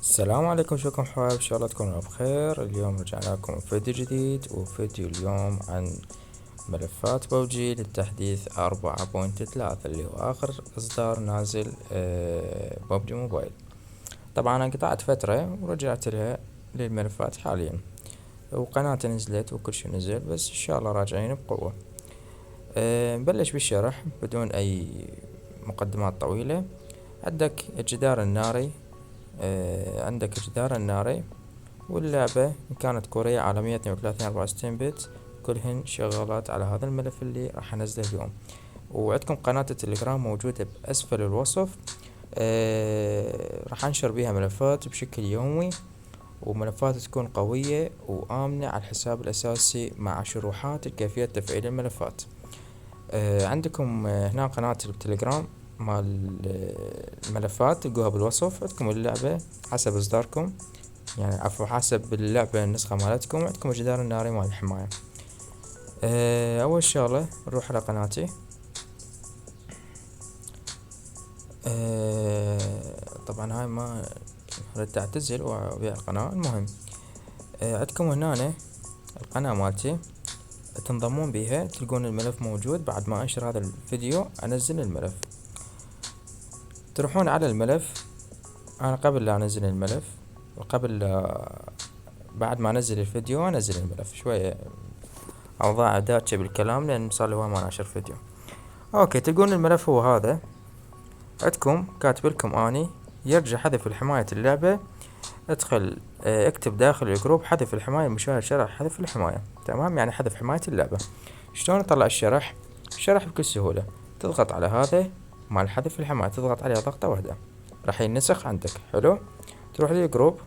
السلام عليكم، شكرا حبايب، ان شاء الله تكونوا بخير. اليوم رجعنا لكم بفيديو جديد، وفيديو اليوم عن ملفات بوجي للتحديث 4.3 اللي هو اخر اصدار نازل ببجي موبايل. طبعا انا قطعت فترة ورجعت لها للملفات حاليا، وقناتي نزلت وكل شي نزل، بس ان شاء الله راجعين بقوة. نبلش بالشرح بدون اي مقدمات طويلة. عندك الجدار الناري. عندك الجدار الناري، واللعبة إن كانت كورية على 132 64 بت، كلهن شغالات على هذا الملف اللي راح انزله اليوم. وعندكم قناة التليجرام موجودة بأسفل الوصف. راح انشر بيها ملفات بشكل يومي، وملفات تكون قوية وآمنة على الحساب الأساسي مع شروحات كيفية تفعيل الملفات. عندكم هنا قناة التليجرام مال الملفات تلقوها بالوصف. عندكم اللعبة حسب إصداركم، يعني عفوا حسب اللعبة النسخة مالتكم. عندكم الجدار الناري مال الحماية. أول شغلة نروح على قناتي. طبعا هاي ما ردت اعتزل وابيع القناة. المهم عندكم هنا القناة مالتي، تنضمون بيها تلقون الملف موجود. بعد ما انشر هذا الفيديو انزل الملف، تروحون على الملف. انا قبل لا انزل الملف، وقبل بعد ما انزل الفيديو انزل الملف شوية اوضاع داتشة بالكلام، لان صار لي هواي ما ناشر فيديو. اوكي، تلقون الملف هو هذا. عندكم كاتب لكم اني يرجى حذف الحماية اللعبة. ادخل اكتب داخل الجروب حذف الحماية، مشاهد شرح حذف الحماية. تمام، يعني حذف حماية اللعبة. شلون نطلع الشرح؟ الشرح بكل سهولة، تضغط على هذا مال حذف الحماية، تضغط عليه ضغطة واحدة راح ينسخ عندك. حلو، تروح للجروب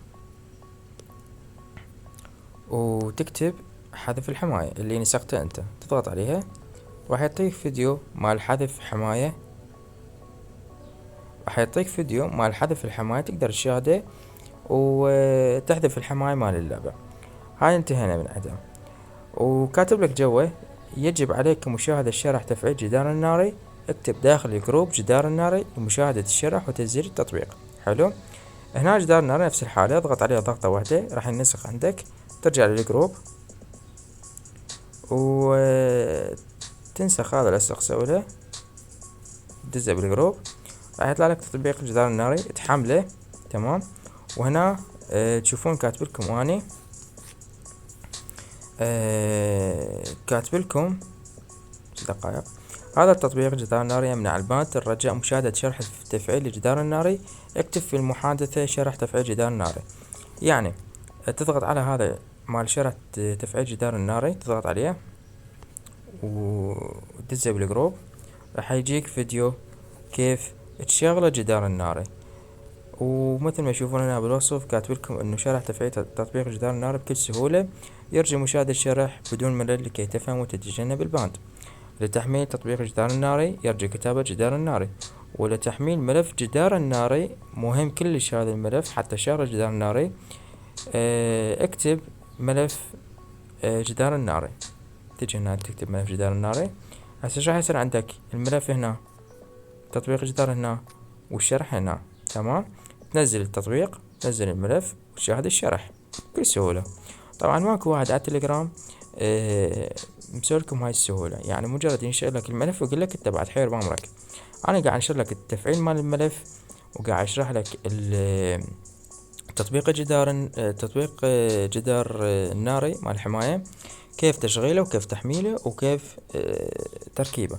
وتكتب حذف الحماية اللي نسخته انت، تضغط عليها، راح يعطيك فيديو مال حذف حماية. راح يعطيك فيديو مال حذف الحماية تقدر تشاهده وتحذف الحماية مال اللعبة. هاي انتهينا من عندها. وكاتب لك جوه يجب عليك مشاهدة شرح تفعيل جدار الناري. اكتب داخل الجروب جدار الناري لمشاهدة الشرح وتسجيل التطبيق. حلو، هنا جدار الناري نفس الحالة، اضغط عليه ضغطة واحدة راح ينسخ عندك. ترجع للجروب وتنسخ هذا الاسق سوله، تدزه بالجروب، راح يطلع لك تطبيق الجدار الناري تحمله. تمام، وهنا تشوفون كاتب لكم اني كاتب لكم دقائق. هذا التطبيق الجدار الناري يمنع البات الرجاء مشاهدة شرح تفعيل الجدار الناري. اكتب في المحادثة شرح تفعيل جدار الناري. يعني تضغط على هذا مال شرح تفعيل جدار الناري، تضغط عليه وتدزه بالجروب، راح يجيك فيديو كيف تشغل الجدار الناري. ومثل ما تشوفون هنا بالوصف كاتب لكم انه شرح تفعيل تطبيق جدار النار بكل سهولة. يرجى مشاهدة الشرح بدون ملل لكي تفهم وتتجنب الباند. لتحميل تطبيق جدار الناري يرجى كتابة جدار الناري. ولتحميل ملف جدار الناري، مهم كلش هذا الملف حتى شغل جدار الناري. اكتب ملف جدار الناري، تجي هنا تكتب ملف جدار الناري. هسه راح يصير عندك الملف هنا، تطبيق جدار هنا، والشرح هنا. تمام، تنزل التطبيق، تنزل الملف وتشاهد الشرح بكل سهولة. طبعا ماكو واحد على التليجرام مسوي لكم هاي السهولة، يعني مجرد ينشئ لك الملف ويقول لك انت بعد حير بامرك. انا قاعد انشر لك التفعيل مال الملف، وقاعد اشرح لك تطبيق جدار تطبيق جدار الناري مال الحماية، كيف تشغيله وكيف تحميله وكيف تركيبه.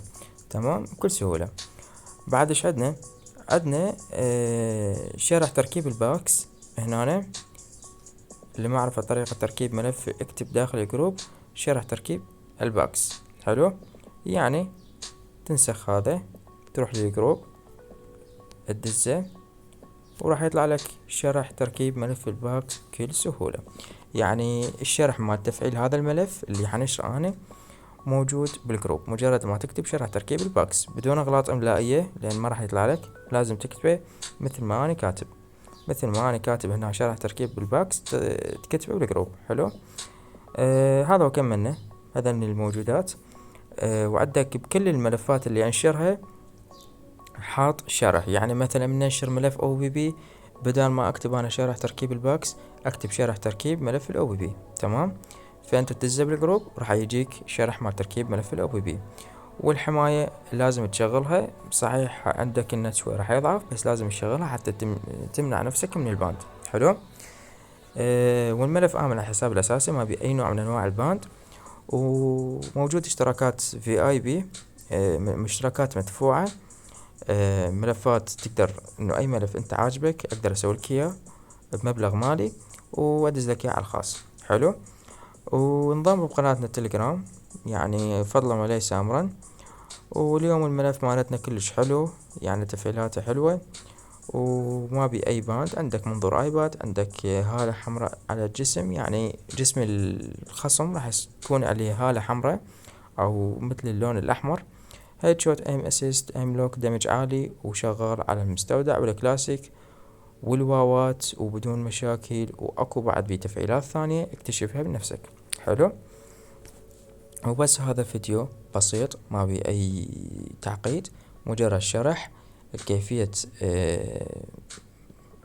تمام بكل سهولة. بعد ايش عندنا شرح تركيب الباكس. هنا اللي ما عرف طريقة تركيب ملف اكتب داخل الجروب شرح تركيب الباكس. حلو، يعني تنسخ هذا، تروح للجروب تدزه، وراح يطلع لك شرح تركيب ملف الباكس بكل سهولة. يعني الشرح مال تفعيل هذا الملف اللي حنشره انا موجود بالجروب. مجرد ما تكتب شرح تركيب الباكس بدون اغلاط املائية، لان ما راح يطلع لك، لازم تكتبه مثل ما انا كاتب. مثل ما انا كاتب هنا شرح تركيب بالباكس تكتبه بالجروب. حلو، هذا وكملنا. هذا من الموجودات. وعندك بكل الملفات اللي انشرها حاط شرح. يعني مثلا من ننشر ملف او بي بي بدل ما اكتب انا شرح تركيب الباكس اكتب شرح تركيب ملف الاو بي بي. تمام. فانت تدزه بالجروب راح يجيك شرح مال تركيب ملف الاو بي بي. والحماية لازم تشغلها، صحيح عندك النت شوي راح يضعف بس لازم تشغلها حتى تمنع نفسك من الباند. حلو. والملف آمن على الحساب الأساسي، ما بي أي نوع من أنواع الباند. وموجود اشتراكات في اي بي، اشتراكات مدفوعة. ملفات تقدر انه اي ملف انت عاجبك اقدر اسوي لك اياه بمبلغ مالي وادز لك اياه على الخاص. حلو. وانضم بقناتنا التليجرام، يعني فضلا وليس امرا. واليوم الملف مالتنا كلش حلو، يعني تفعيلاته حلوة وما بي اي باند. عندك منظور ايباد، عندك هالة حمراء على الجسم، يعني جسم الخصم راح تكون عليه هالة حمراء او مثل اللون الاحمر. هيد شوت، ايم اسيست، ايم لوك، دمج عالي وشغال على المستودع والكلاسيك والواوات وبدون مشاكل. واكو بعد بيه تفعيلات ثانية اكتشفها بنفسك. حلو. وبس هذا فيديو بسيط ما بي اي تعقيد، مجرد شرح كيفية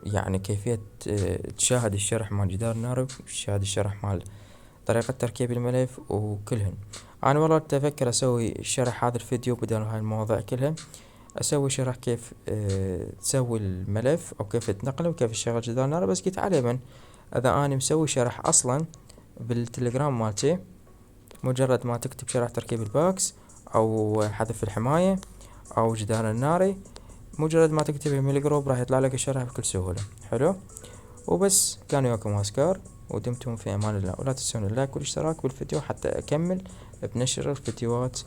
يعني كيفية تشاهد الشرح مال جدار الناري، تشاهد الشرح مال طريقة تركيب الملف وكلهن. انا والله اتفكر اسوي شرح هذا الفيديو بدل هاي المواضيع كلها، اسوي شرح كيف تسوي الملف او كيف تنقله وكيف تشغل جدار الناري. بس قلت عليه من اذا اني مسوي شرح اصلا بالتليجرام مالتي، مجرد ما تكتب شرح تركيب الباكس او حذف الحماية او جدار الناري، مجرد ما تكتبه من الجروب راح يطلع لك الشرح بكل سهولة. حلو. وبس كان وياكم اوسكار، ودمتم في امان الله. ولا تنسون اللايك والاشتراك بالفيديو حتى اكمل بنشر الفيديوهات.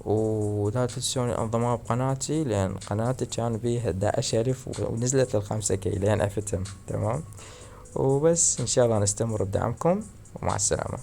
ولا تنسون الانضمام بقناتي لان قناتي كان بيها 11,000 ونزلت ل5K لين افتهم. تمام. وبس ان شاء الله نستمر بدعمكم ومع السلامة.